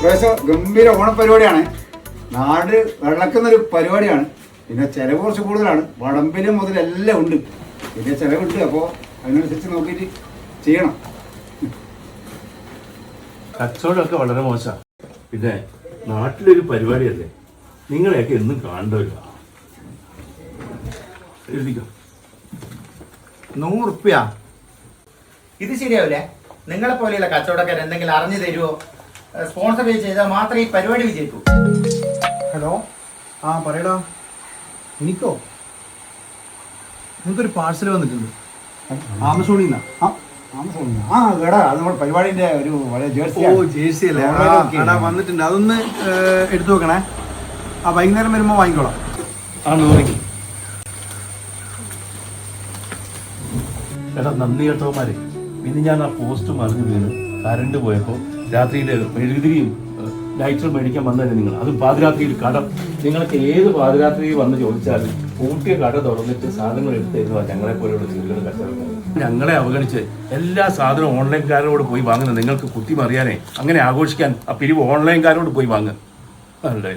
ഗംഭീര ഓണപരിപാടിയാണ്. നാട് വിളക്കുന്നൊരു പരിപാടിയാണ്. പിന്നെ ചിലവ് കുറച്ച് കൂടുതലാണ്. വടമ്പിലും മുതലെല്ലാം ഉണ്ട്. പിന്നെ ചിലവുണ്ട്. അപ്പോൾ അതിനനുസരിച്ച് നോക്കിയിട്ട് ചെയ്യണം. കച്ചവടമൊക്കെ വളരെ മോശമാണ്. പിന്നെ നാട്ടിലൊരു പരിപാടിയല്ലേ, നിങ്ങളെയൊക്കെ എന്നും കാണേണ്ടവരില്ല. എഴുതിക്കോ. 100 റുപ്യ. ഇത് ശരിയാവില്ലേ? നിങ്ങളെ പോലെയുള്ള കച്ചവടക്കാർ എന്തെങ്കിലും അറിഞ്ഞു തരുമോ? സ്പോൺസർ ചെയ്താൽ മാത്രമേ ഈ പരിപാടി വിജയിക്കൂ. ഹലോ, ആ പറയടാ. എനിക്കോ? നിങ്ങൾക്കൊരു പാഴ്സൽ വന്നിട്ടുണ്ട് ആമസോണിൽ നിന്നാ. ആ കേടാ, അത് നമ്മുടെ പരിപാടിന്റെ ഒരു വളരെ ജേഴ്സി. ഓ, ജേഴ്സി അല്ലേ? ആടാ വന്നിട്ടുണ്ട്. അതൊന്ന് എടുത്തു വെക്കണേ. ആ വൈകുന്നേരം വരുമ്പോൾ വാങ്ങിക്കോളാം. എടാ നന്ദി കേട്ടവന്മാരെ, പിന്നെ ഞാൻ ആ പോസ്റ്റ് മറിഞ്ഞു വീണ് കറണ്ട് പോയപ്പോൾ രാത്രിയിൽ മെഴുകുതിരിയും ലൈറ്റർ മേടിക്കാൻ വന്നതല്ലേ നിങ്ങൾ. അതും പാതിരാത്രിയിൽ കട. നിങ്ങൾക്ക് ഏത് പാതിരാത്രിയിൽ വന്ന് ചോദിച്ചാലും പൂട്ടിയ കട തുറന്നിട്ട് സാധനങ്ങൾ എടുത്ത് തരുക ഞങ്ങളെ പോലെയുള്ള ചെറുകിട കച്ചവടക്കാർ. ഞങ്ങളെ അവഗണിച്ച് എല്ലാ സാധനവും ഓൺലൈൻകാരോട് പോയി വാങ്ങുന്നത് നിങ്ങൾക്ക് കുത്തി മറിയാനേ. അങ്ങനെ ആഘോഷിക്കാൻ ആ പിരിവ് ഓൺലൈൻകാരോട് പോയി വാങ്ങുക. അല്ല